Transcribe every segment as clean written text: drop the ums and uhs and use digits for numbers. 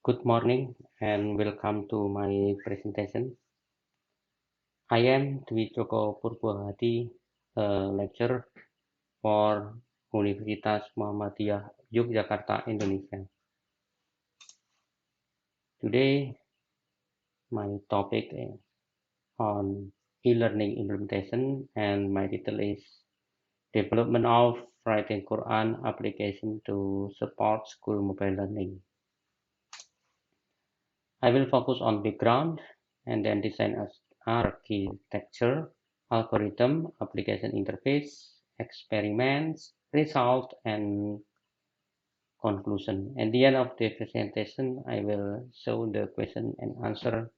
Good morning and welcome to my presentation. I am Dwi Joko Purbohadi, a lecturer for Universitas Muhammadiyah Yogyakarta, Indonesia. Today, my topic is on e-learning implementation, and my title is Development of Writing Quran Application to Support School Mobile Learning. I will focus on background and then design as architecture, algorithm, application interface, experiments, result, and conclusion. At the end of the presentation, I will show the question and answer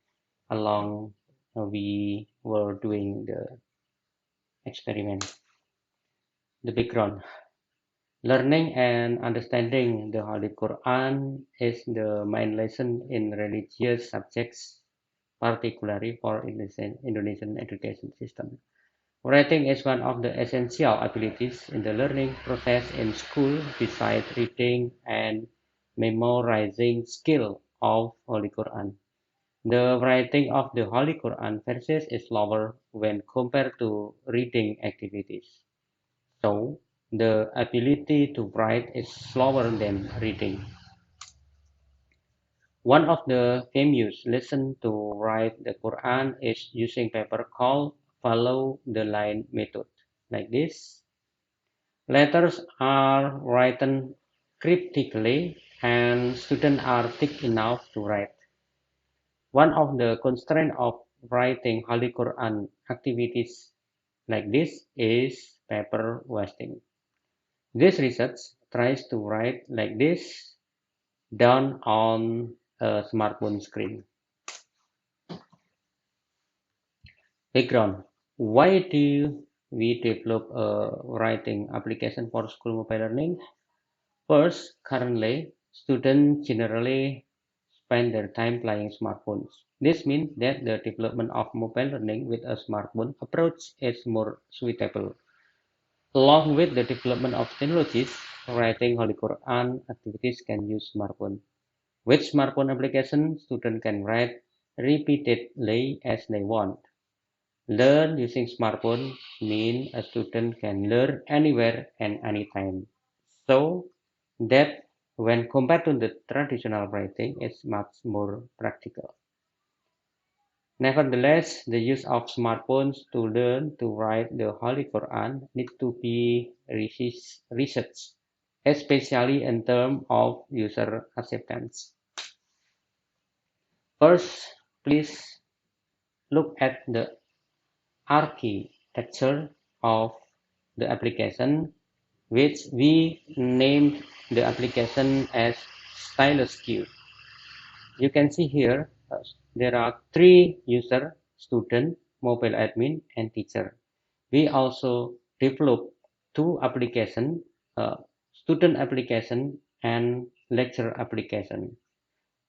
along we were doing the experiment. The background. Learning and understanding the Holy Quran is the main lesson in religious subjects, particularly for Indonesian education system. Writing is one of the essential abilities in the learning process in school besides reading and memorizing skill of Holy Quran. The writing of the Holy Quran verses is slower when compared to reading activities. So, the ability to write is slower than reading. One of the famous lessons to write the Quran is using paper called follow the line method. Like this, letters are written cryptically and students are thick enough to write. One of the constraints of writing Holy Quran activities like this is paper wasting. This research tries to write like this down on a smartphone screen. Background. Why do we develop a writing application for school mobile learning? First, currently, students generally spend their time playing smartphones. This means that the development of mobile learning with a smartphone approach is more suitable. Along with the development of technologies, writing Holy Quran activities can use smartphone. With smartphone application, students can write repeatedly as they want. Learn using smartphone means a student can learn anywhere and anytime. So that when compared to the traditional writing is much more practical. Nevertheless, the use of smartphones to learn to write the Holy Quran need to be researched, especially in terms of user acceptance. First, please look at the architecture of the application, which we named the application as Stylus Q. You can see here there are three users: student, mobile admin, and teacher. We also developed two applications, student application and lecture application.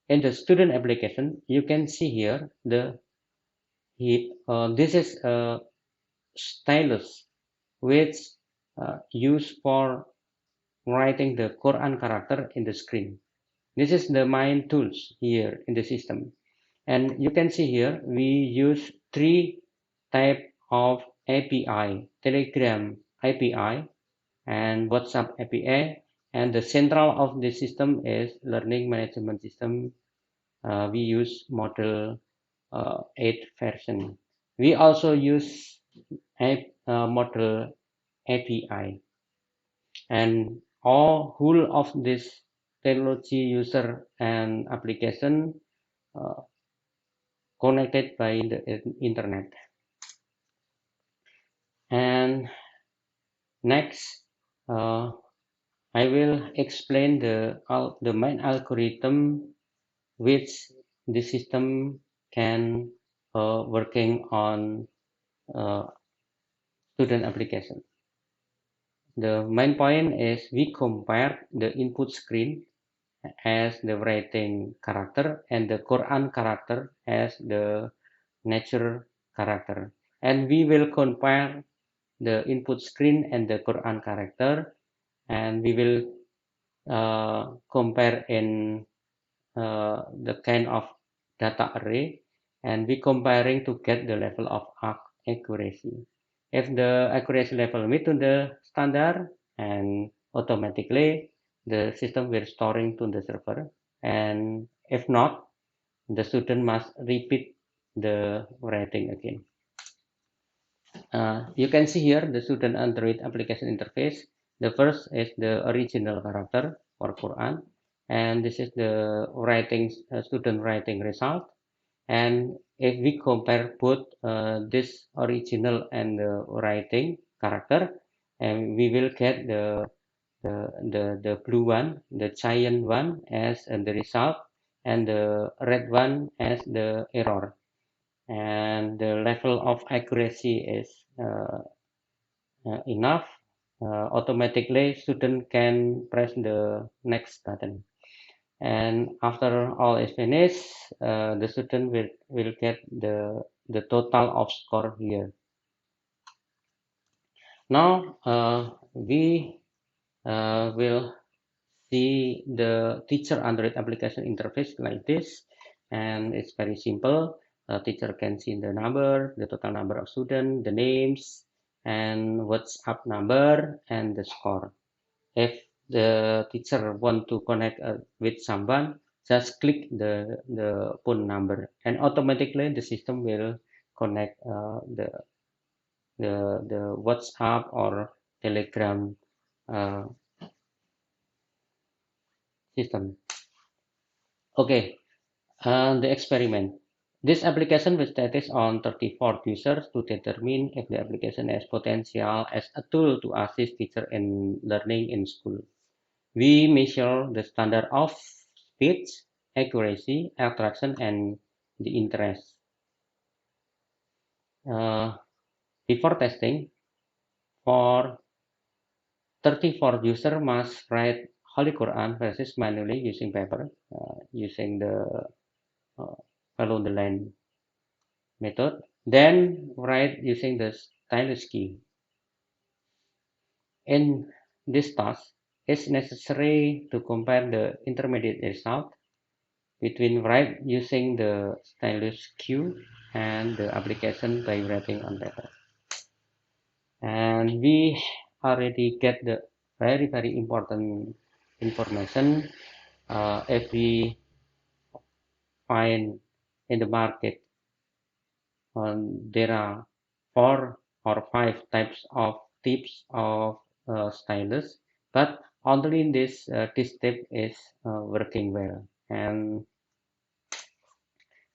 In the student application, you can see here this is a stylus which used for writing the Quran character in the screen. This is the main tools here in the system. And you can see here we use three type of API: Telegram API and WhatsApp API. And the central of the system is learning management system. We use model 8 version. We also use model API, and all whole of this technology user and application uh, connected by the internet. And next, uh, I will explain the main algorithm which the system can working on uh, student application. The main point is we compare the input screen as the writing character and the Quran character as the nature character. And we will compare the input screen and the Quran character, and we will compare in the kind of data array, and we comparing to get the level of accuracy. If the accuracy level meet to the standard, and automatically the system will storing to the server, and if not, the student must repeat the writing again. You can see here the student Android application interface. The first is the original character for Quran, and this is the writing student writing result. And if we compare both this original and the writing character, and we will get the blue one, the giant one, as the result, and the red one as the error. And the level of accuracy is enough. Automatically student can press the next button, and after all is finished, the student will get the total of score here. Now we will see the teacher Android application interface like this, and it's very simple. Teacher can see the number, the total number of students, the names, and WhatsApp number, and the score. If the teacher want to connect with someone, just click the phone number, and automatically the system will connect the WhatsApp or Telegram uh, system. Okay, the experiment. This application will status on 34 users to determine if the application has potential as a tool to assist teacher in learning in school. We measure the standard of speech, accuracy, attraction, and the interest. Uh, Before testing, for 34 users must write Holy Quran verses manually using paper, using the follow the line method. Then write using the stylus key. In this task, it's necessary to compare the intermediate result between write using the stylus cue and the application by writing on paper. And we already get the very important information. If we find in the market, there are 4 or 5 types of tips of stylus, but only this tip is working well. And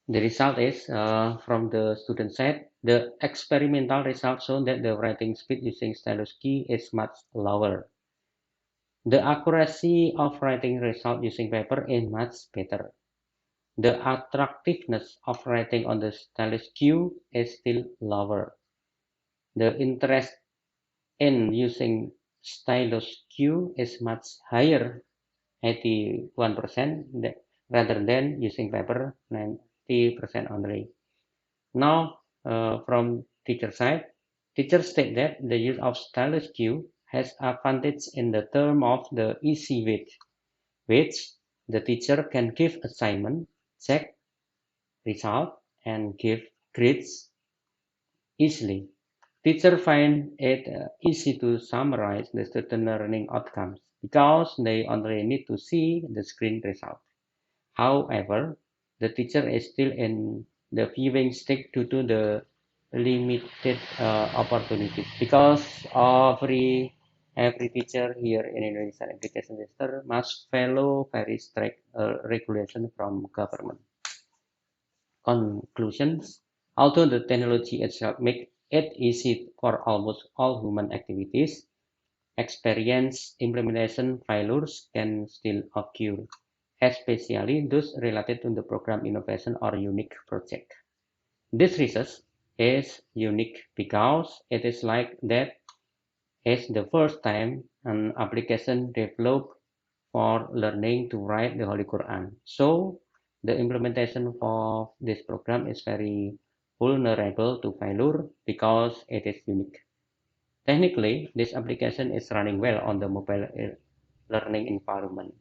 the result is from the student side, the experimental results show that the writing speed using stylus key is much lower. The accuracy of writing result using paper is much better. The attractiveness of writing on the stylus cue is still lower. The interest in using stylus cue is much higher, 81%, rather than using paper, 90% only. Now, from teacher side, teachers state that the use of stylus cue has advantage in the term of the easy way, which the teacher can give assignment, check result, and give grades easily. Teachers find it easy to summarize the student learning outcomes because they only need to see the screen result. However, the teacher is still in the viewing stick due to the limited opportunities because every teacher here in Indonesia Education Center must follow very strict regulation from government. Conclusions: although the technology itself makes it easy for almost all human activities, experience implementation failures can still occur, especially those related to the program innovation or unique project. This research is unique because it is like that is the first time an application developed for learning to write the Holy Quran. So the implementation of this program is very vulnerable to failure because it is unique. Technically, this application is running well on the mobile learning environment.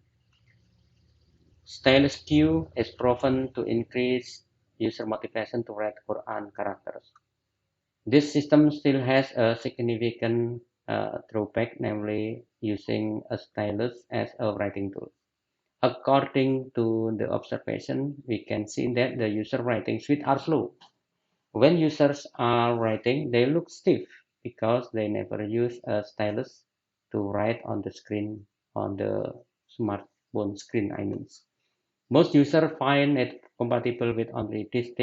Stylus Q is proven to increase user motivation to write Quran characters. This system still has a significant drawback, namely using a stylus as a writing tool. According to the observation, we can see that the user writing speed are slow. When users are writing, they look stiff because they never use a stylus to write on the screen, on the smartphone screen, I mean. Most users find it compatible with only these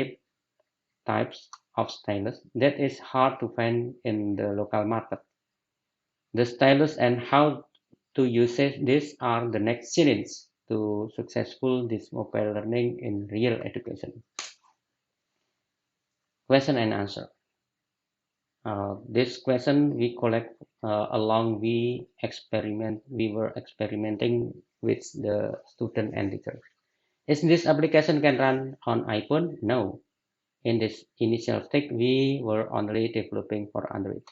types of stylus that is hard to find in the local market. The stylus and how to use this are the next challenge to successful this mobile learning in real education. Question and answer. This question we collect along we were experimenting with the student and teacher. Is this application can run on iPhone? No. In this initial stage, we were only developing for Android.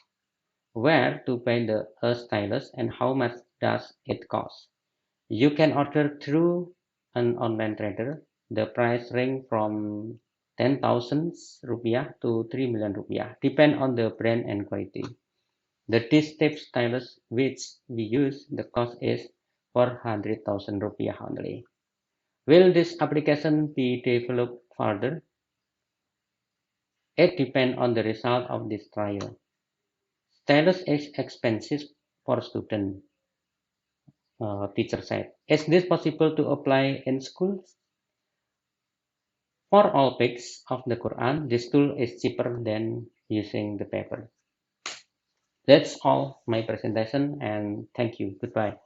Where to buy a stylus and how much does it cost? You can order through an online trader. The price range from 10,000 rupiah to 3 million rupiah, depend on the brand and quality. The D-step stylus which we use, the cost is 400,000 rupiah only. Will this application be developed further? It depends on the result of this trial. Stylus is expensive for students, teacher said. Is this possible to apply in schools? For all pages of the Quran, this tool is cheaper than using the paper. That's all my presentation and thank you. Goodbye.